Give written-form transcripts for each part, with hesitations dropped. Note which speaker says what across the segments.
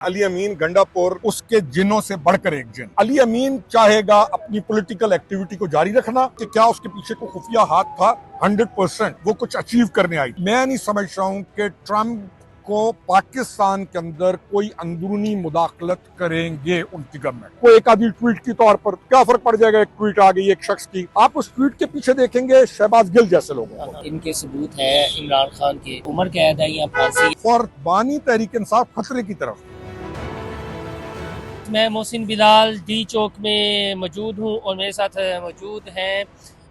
Speaker 1: अली अमीन गंडापुर उसके जिनों से बढ़कर एक जिन। अली अमीन चाहेगा अपनी पॉलिटिकल एक्टिविटी को जारी रखना कि क्या उसके पीछे को खुफिया हाथ था। 100% वो कुछ अचीव करने आई। मैं नहीं समझ रहा हूं कि ट्रंप को पाकिस्तान के अंदर कोई अंदरूनी मुदाखलत करेंगे उनकी गवर्नमेंट को। एक आधी ट्वीट के तौर पर क्या फर्क पड़ जाएगा, एक ट्वीट आ गई एक शख्स की, आप उस ट्वीट के पीछे देखेंगे शहबाज गिल जैसे लोगों को।
Speaker 2: इनके सबूत है इमरान खान के, उम्र कैद है या फांसी।
Speaker 1: और बानी तहरीक इंसाफ खतरे की तरफ।
Speaker 2: मैं मोहसिन बिलाल डी चौक में मौजूद हूँ और मेरे साथ मौजूद हैं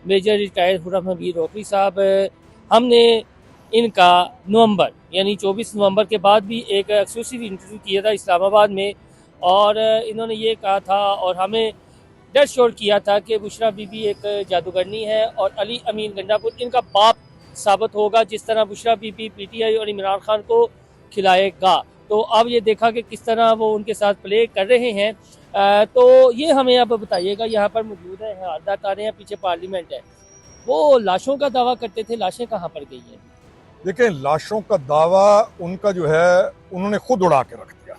Speaker 2: मेजर रिटायर्ड खुर्रम हबीब रोकरी साहब। हमने इनका नवंबर यानी 24 नवंबर के बाद भी एक एक्सक्लूसिव इंटरव्यू किया था इस्लामाबाद में, और इन्होंने ये कहा था और हमें डेड श्योर किया था कि बुशरा बीबी एक जादूगरनी है और अली अमीन गंडापुर इनका बाप साबित होगा, जिस तरह बुशरा बीबी पीटीआई और इमरान खान को खिलाएगा। तो अब ये देखा कि किस तरह वो उनके साथ प्ले कर रहे हैं। तो ये हमें अब बताइएगा, यहाँ पर मौजूद है हरदात आ रहे हैं, पीछे पार्लियामेंट है। वो लाशों का दावा करते थे, लाशें कहाँ पर गई हैं?
Speaker 1: देखिए, लाशों का दावा उनका जो है उन्होंने खुद उड़ा के रख दिया।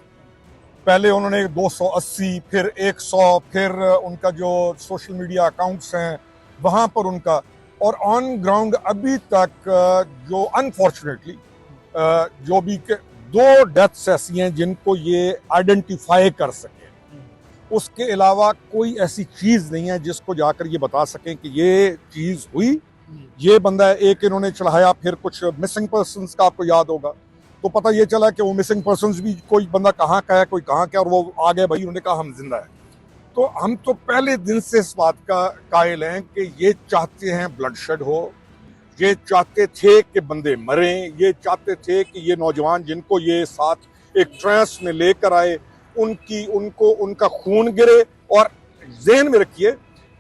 Speaker 1: पहले उन्होंने 280, फिर 100, फिर उनका जो सोशल मीडिया अकाउंट्स हैं वहाँ पर उनका, और ऑन ग्राउंड अभी तक जो अनफॉर्चुनेटली जो भी 2 डेथ्स ऐसी हैं जिनको ये आइडेंटिफाई कर सके, उसके अलावा कोई ऐसी चीज नहीं है जिसको जाकर ये बता सकें कि ये चीज हुई, ये बंदा एक इन्होंने चढ़ाया। फिर कुछ मिसिंग पर्सन्स का आपको याद होगा, तो पता ये चला कि वो मिसिंग पर्सन्स भी कोई बंदा कहाँ का है, कोई कहाँ का, और वो आ गए भाई, उन्होंने कहा हम जिंदा है। तो हम तो पहले दिन से इस बात का कायल हैं कि ये चाहते हैं ब्लडशेड हो, ये चाहते थे कि बंदे मरें, ये चाहते थे कि ये नौजवान जिनको ये साथ एक ट्रांस में लेकर आए उनका खून गिरे। और ज़हन में रखिए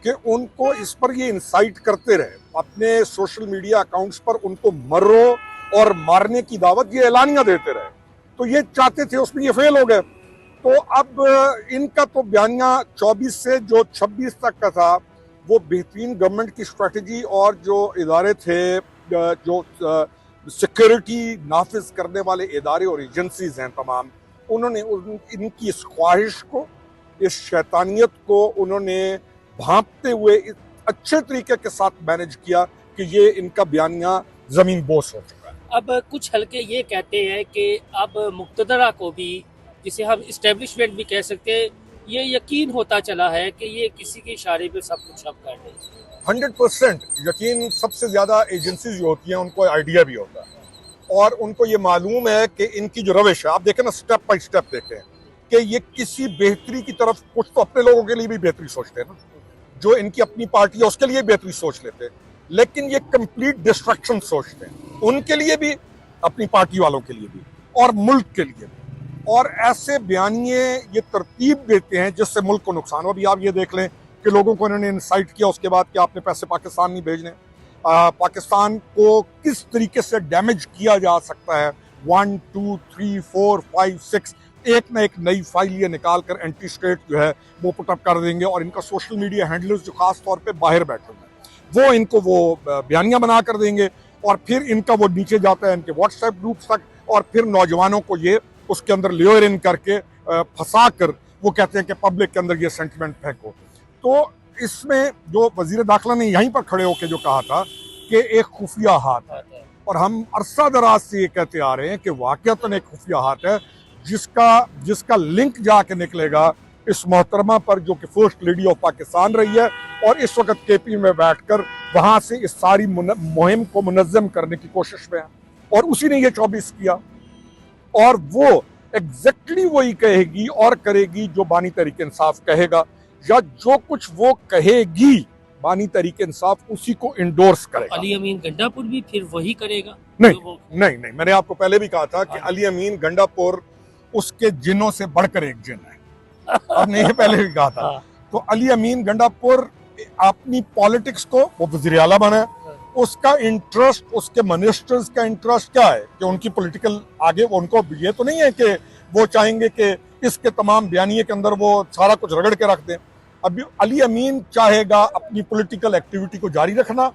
Speaker 1: कि उनको इस पर ये इंसाइट करते रहे अपने सोशल मीडिया अकाउंट्स पर, उनको मरो और मारने की दावत ये ऐलानियां देते रहे। तो ये चाहते थे, उसमें ये फेल हो गए। तो अब इनका तो बयानिया 24 से जो 26 तक का था वो बेहतरीन गवर्नमेंट की स्ट्रेटजी, और जो इदारे थे जो सिक्योरिटी नाफिज करने वाले इदारे और एजेंसीज हैं तमाम, उन्होंने इनकी इस ख्वाहिश को, इस शैतानियत को उन्होंने भांपते हुए अच्छे तरीके के साथ मैनेज किया कि ये इनका बयानिया जमीन बोस हो चुका है।
Speaker 2: अब कुछ हल्के ये कहते हैं कि अब मुक्तदरा को भी, जिसे हम इस्टेब्लिशमेंट भी कह सकते हैं, ये यकीन होता चला है कि ये किसी के इशारे पे सब कुछ अब कर रहे हैं।
Speaker 1: 100% यकीन। सबसे ज्यादा एजेंसीज जो होती हैं उनको आइडिया भी होता है, और उनको ये मालूम है कि इनकी जो रविश है, आप देखें ना, स्टेप बाय स्टेप देखें कि ये किसी बेहतरी की तरफ, कुछ तो अपने लोगों के लिए भी बेहतरी सोचते हैं ना, जो इनकी अपनी पार्टी है उसके लिए बेहतरी सोच लेते हैं, लेकिन ये कंप्लीट डिस्ट्रक्शन सोचते हैं, उनके लिए भी, अपनी पार्टी वालों के लिए भी, और मुल्क के लिए भी। और ऐसे बयानिए ये तरतीब देते हैं जिससे मुल्क को नुकसान हो। अभी आप ये देख लें कि लोगों को इन्होंने इंसाइट किया उसके बाद कि आपने पैसे पाकिस्तान नहीं भेजने। पाकिस्तान को किस तरीके से डैमेज किया जा सकता है, 1 2 3 4 5 6 एक ना एक नई फाइल ये निकाल कर एंटी स्टेट जो है वो पुटअप कर देंगे। और इनका सोशल मीडिया हैंडलर्स जो खास तौर पे बाहर बैठे हुए हैं वो इनको वो बयानिया बना कर देंगे, और फिर इनका वो नीचे जाता है इनके व्हाट्सएप ग्रुप्स तक, और फिर नौजवानों को ये उसके अंदर लेयर इन करके फंसा कर वो कहते हैं कि पब्लिक के अंदर ये सेंटिमेंट फेंको। तो इसमें जो वजीर दाखिला ने यहीं पर खड़े होकर जो कहा था कि एक खुफिया हाथ है, और हम अरसा दराज से ये कहते आ रहे हैं कि वाकईतन एक खुफिया हाथ है जिसका लिंक जाके निकलेगा इस मोहतरमा पर जो कि फर्स्ट लेडी ऑफ पाकिस्तान रही है, और इस वक्त केपी में बैठकर वहां से इस सारी मुहिम को मुनज़्ज़म करने की कोशिश में है। और उसी ने ये 24 किया, और वो एग्जैक्टली वही कहेगी और करेगी जो बानी तहरीक इंसाफ कहेगा, या जो कुछ वो कहेगी बानी तहरीक इंसाफ उसी को इंडोर्स करेगा।
Speaker 2: अली अमीन गंडापुर भी फिर वही करेगा?
Speaker 1: नहीं, मैंने आपको पहले भी कहा था कि अली अमीन गंडापुर उसके जिनों से बढ़कर एक जिन है। आपने ये पहले भी कहा था। तो अली अमीन गंडापुर अपनी पॉलिटिक्स को, वो वज़ीर आला बना है, उसका इंटरेस्ट, उसके मिनिस्टर्स का इंटरेस्ट क्या है कि उनकी पॉलिटिकल आगे, उनको ये तो नहीं है कि वो चाहेंगे कि इसके तमाम बयानिए के अंदर वो सारा कुछ रगड़ के रख दें। अभी अली अमीन चाहेगा अपनी पॉलिटिकल एक्टिविटी को जारी रखना,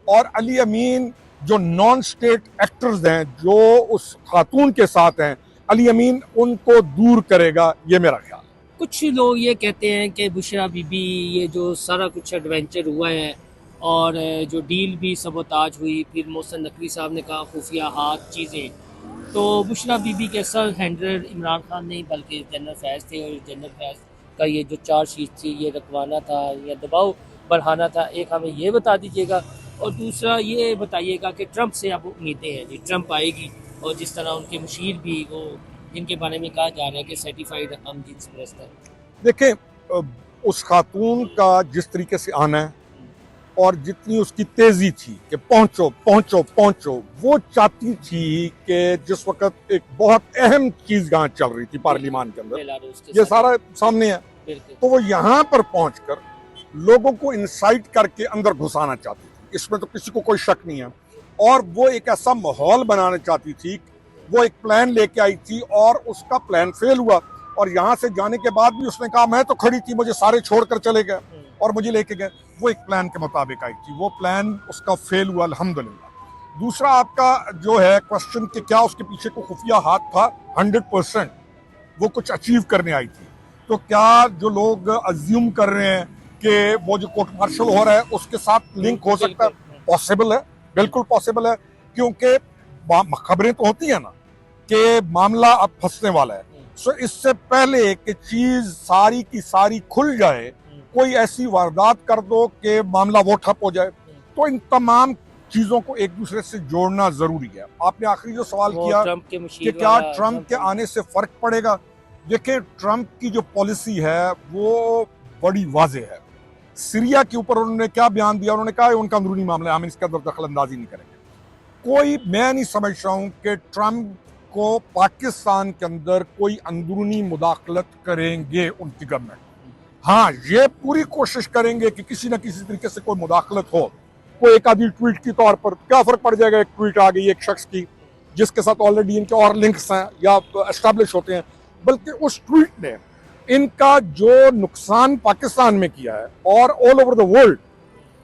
Speaker 1: और अली अमीन जो नॉन स्टेट एक्टर्स हैं जो उस खातून के साथ हैं अली अमीन उनको दूर करेगा, ये मेरा ख्याल।
Speaker 2: कुछ लोग ये कहते हैं कि बुशरा बीबी ये जो सारा कुछ एडवेंचर हुआ है और जो डील भी सबोताज हुई, फिर मोहसिन नकवी साहब ने कहा खुफिया हाथ चीज़ें, तो बुशरा बीबी के सर हैंडलर इमरान खान नहीं बल्कि जनरल फैज़ थे, और जनरल फैज़ का ये जो चार्जशीट थी ये रखवाना था या दबाव बढ़ाना था। एक हमें ये बता दीजिएगा, और दूसरा ये बताइएगा कि ट्रंप से अब उम्मीदें हैं जी, ट्रंप आएगी और जिस तरह उनके मुशीर भी वो जिनके बारे में कहा जा रहा है कि सर्टिफाइड हम जिन्स परस्त है।
Speaker 1: देखें उस खातून का जिस तरीके से आना है और जितनी उसकी तेजी थी कि पहुंचो पहुंचो पहुंचो, वो चाहती थी कि जिस वक्त एक बहुत अहम चीज यहाँ चल रही थी पार्लियामान के अंदर,
Speaker 2: बेलारूस के
Speaker 1: ये
Speaker 2: साथ।
Speaker 1: सारा सामने है,
Speaker 2: बिल्कुल।
Speaker 1: तो वो यहाँ पर पहुंचकर लोगों को इंसाइट करके अंदर घुसाना चाहती थी, इसमें तो किसी को कोई शक नहीं है। और वो एक ऐसा माहौल बनाना चाहती थी, वो एक प्लान लेके आई थी और उसका प्लान फेल हुआ, और यहाँ से जाने के बाद भी उसने कहा मैं तो खड़ी थी, मुझे सारे छोड़कर चले गए और मुझे लेके गए। वो एक प्लान के मुताबिक आई थी, वो प्लान उसका फेल हुआ अल्हम्दुलिल्लाह। दूसरा आपका जो है क्वेश्चन कि क्या उसके पीछे को खुफिया हाथ था, 100% वो कुछ अचीव करने आई थी। तो क्या जो लोग अज्यूम कर रहे हैं कि वो जो कोर्ट मार्शल हो रहा है उसके साथ लिंक हो सकता है, पॉसिबल है, बिल्कुल पॉसिबल है, क्योंकि खबरें तो होती है ना कि मामला अब फंसने वाला है। सो इससे पहले कि चीज सारी की सारी खुल जाए, कोई ऐसी वारदात कर दो कि मामला वो ठप हो जाए। तो इन तमाम चीजों को एक दूसरे से जोड़ना जरूरी है। आपने आखिरी जो सवाल किया कि क्या ट्रंप के आने से फर्क पड़ेगा, देखिए ट्रंप की जो पॉलिसी है वो बड़ी वाज़ेह है। सीरिया के ऊपर उन्होंने क्या बयान दिया, उन्होंने कहा उनका अंदरूनी मामला है, हम इसके अंदर दखल अंदाजी नहीं करेंगे। कोई, मैं नहीं समझ रहा हूं कि ट्रंप को पाकिस्तान के अंदर कोई अंदरूनी मुदाखलत करेंगे उनकी गवर्नमेंट। हाँ, ये पूरी कोशिश करेंगे कि किसी न किसी तरीके से कोई मुदाखलत हो, कोई एक आधी ट्वीट के तौर पर, क्या फर्क पड़ जाएगा, एक ट्वीट आ गई एक शख्स की जिसके साथ ऑलरेडी इनके और लिंक्स हैं या एस्टैब्लिश होते हैं, बल्कि उस ट्वीट ने इनका जो नुकसान पाकिस्तान में किया है और ऑल ओवर द वर्ल्ड।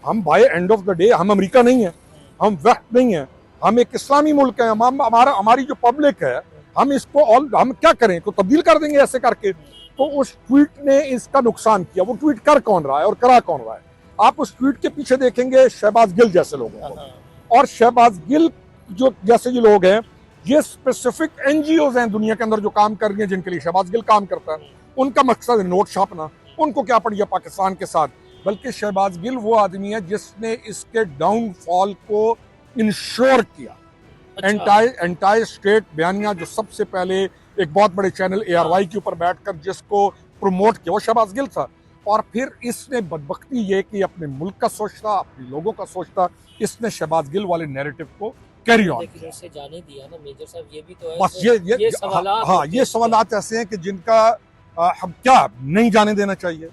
Speaker 1: हम by end of the day हम अमेरिका नहीं है, हम वेस्ट नहीं है, हम एक इस्लामी मुल्क है, हमारी जो पब्लिक है, हम इसको हम क्या करें, तो तब्दील कर देंगे ऐसे करके। तो उस ट्वीट ने इसका नुकसान किया। वो ट्वीट कर कौन रहा है और करा कौन रहा है? आप उस ट्वीट के पीछे देखेंगे शहबाज गिल जैसे लोगों को, और शहबाज गिल जो जैसे ये लोग हैं, ये स्पेसिफिक एनजीओज हैं दुनिया के अंदर जो काम कर रही हैं, जिनके लिए शहबाज गिल काम करता है। उनका मकसद है नोट छापना, उनको क्या पड़ गया पाकिस्तान के साथ। बल्कि शहबाज गिल वो आदमी है जिसने इसके डाउनफॉल को इंश्योर किया। एंटायर स्टेट बयानिया जो सबसे पहले एक बहुत बड़े चैनल ARY के ऊपर बैठकर जिसको प्रमोट किया, वो शहबाज गिल था। और फिर इसने बदबख्ती ये कि अपने मुल्क का सोचता, अपने लोगों का सोचता, इसने शहबाज गिल वाले नैरेटिव को कैरी ऑन किया।
Speaker 2: जाने दिया ना मेजर साहब, ये भी तो है।
Speaker 1: बस ये सवालात, हाँ, ये सवालात ऐसे हैं कि जिनका हम क्या नहीं जाने देना चाहिए,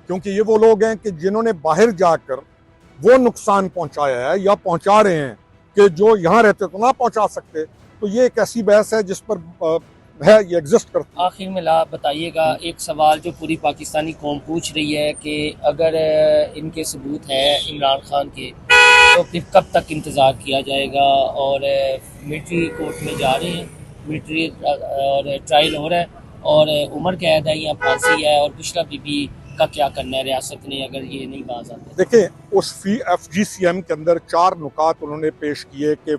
Speaker 1: क्योंकि ये वो लोग हैं कि जिन्होंने बाहर जाकर वो नुकसान पहुंचाया है या पहुंचा रहे हैं कि जो यहाँ रहते तो ना पहुंचा सकते। तो ये एक ऐसी बहस है जिस पर है, ये एग्जिस्ट करती है।
Speaker 2: आखिर में ला बताइएगा एक सवाल जो पूरी पाकिस्तानी कौम पूछ रही है कि अगर इनके सबूत हैं इमरान खान के, तो फिर कब तक इंतज़ार किया जाएगा? और मिलिट्री कोर्ट में जा रहे हैं, मिलिट्री और ट्रायल हो रहा है, और उम्र कैद है या फांसी है, और बुशरा बीबी का क्या करना है रियासत ने अगर ये नहीं बाज आते?
Speaker 1: देखिए, उस FGCM के अंदर 4 नुकात उन्होंने पेश किए कि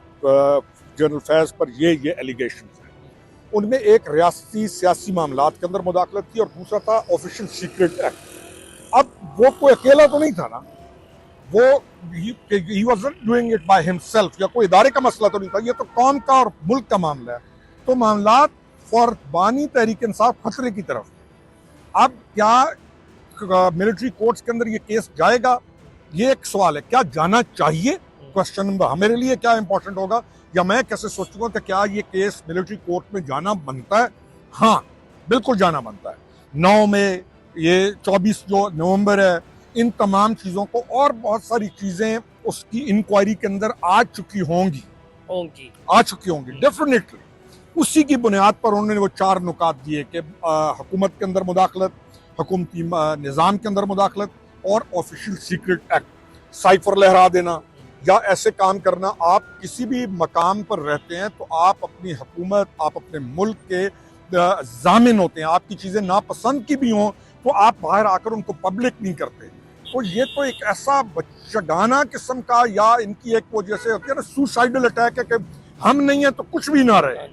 Speaker 1: जनरल फैज़ पर ये एलिगेशन हैं। उनमें एक रियासती सियासी मामलात के अंदर मुदाखलत थी और दूसरा था ऑफिशियल सीक्रेट एक्ट। अब वो कोई अकेला तो नहीं था ना, वो ही wasn't doing it by himself, या कोई इदारे का मसला तो नहीं था, ये तो कौम का और मुल्क का मामला है। तो मामलात फॉर बानी तहरीक इंसाफ खतरे की तरफ। अब क्या मिलिट्री कोर्ट्स के अंदर ये केस जाएगा, ये एक सवाल है। क्या जाना चाहिए? क्वेश्चन नंबर मेरे लिए क्या इंपॉर्टेंट होगा, या मैं कैसे सोचूंगा कि क्या ये केस मिलिट्री कोर्ट में जाना बनता है? हाँ, बिल्कुल जाना बनता है। 9 में ये 24 जो नवंबर है, इन तमाम चीज़ों को और बहुत सारी चीज़ें उसकी इंक्वायरी के अंदर आ चुकी होंगी डेफिनेटली। उसी की बुनियाद पर उन्होंने वो 4 नुकात दिए कि हुकूमत के अंदर मुदाखलत, हुकूमती निज़ाम के अंदर मुदाखलत और ऑफिशियल सीक्रेट एक्ट, साइफर लहरा देना, या ऐसे काम करना। आप किसी भी मकाम पर रहते हैं तो आप अपनी हुकूमत, आप अपने मुल्क के जामिन होते हैं। आपकी चीज़ें नापसंद की भी हों तो आप बाहर आकर उनको पब्लिक नहीं करते। तो ये तो एक ऐसा बच्चागाना किस्म का, या इनकी एक वो जैसे होती है ना सुसाइडल अटैक है कि हम नहीं है तो कुछ भी ना रहे।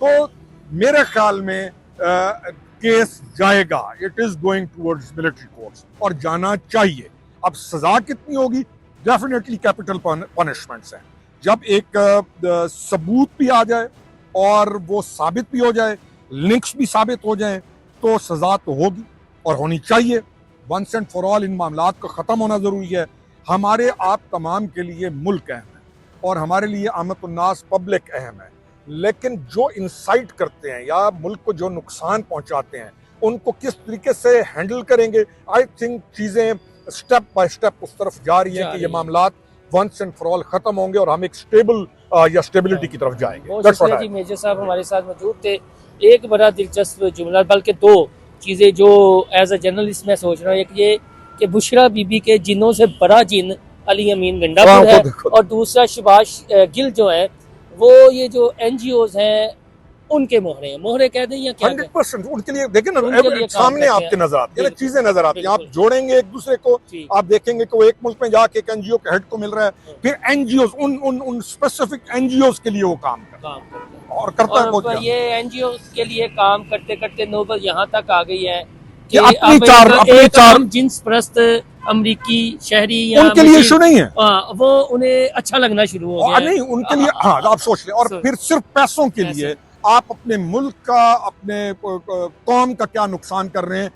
Speaker 1: तो मेरे ख्याल में केस जाएगा, it is going towards military courts, और जाना चाहिए। अब सजा कितनी होगी? डेफिनेटली कैपिटल पनिशमेंट्स हैं। जब एक सबूत भी आ जाए और वो साबित भी हो जाए, लिंक्स भी साबित हो जाए, तो सजा तो होगी और होनी चाहिए। वंस एंड फॉर ऑल इन मामलात का ख़त्म होना ज़रूरी है। हमारे आप तमाम के लिए मुल्क अहम है और हमारे लिए आमतुन्नास पब्लिक अहम है, लेकिन जो इंसाइट करते हैं या मुल्क को जो नुकसान पहुंचाते हैं उनको किस तरीके से हैंडल करेंगे। आई थिंक चीज़ें स्टेप बाय स्टेप उस तरफ जा रही हैं कि ये मामलात वंस एंड फॉर ऑल ख़त्म होंगे और हम एक स्टेबल या स्टेबिलिटी की तरफ जाएंगे।
Speaker 2: बहुत शुक्रिया जी, मेजर साहब हमारे साथ मौजूद थे। एक बड़ा दिलचस्प जुमला, बल्कि दो चीज़ें जो एज अ जर्नलिस्ट मैं सोच रहा हूँ, एक ये कि बुशरा बीबी के जिनों से बड़ा जिन अली अमीन गंडापुर है, और दूसरा शबाश गिल जो है वो ये जो NGOs हैं उनके मोहरे कह दें या क्या
Speaker 1: 100% उनके लिए देखें ना, सामने आपके नजर आती है ना, चीजें नजर आती हैं। आप जोड़ेंगे एक दूसरे को, आप देखेंगे कि वो एक मुल्क में जाके एक NGO के हेड को मिल रहा है, फिर NGOs उन स्पेसिफिक NGOs के लिए वो काम करता है और करता है।
Speaker 2: और ये NGOs के लिए काम करते करते नौबत यहाँ तक आ गई है कि
Speaker 1: अपनी चार
Speaker 2: जिन्स परस्त अमरीकी शहरी
Speaker 1: उनके लिए इशू नहीं है,
Speaker 2: वो उन्हें अच्छा लगना शुरू हो गया।
Speaker 1: नहीं उनके लिए, हाँ आप सोच लें। और फिर सिर्फ पैसों के लिए आप अपने मुल्क का, अपने कौम का क्या नुकसान कर रहे हैं।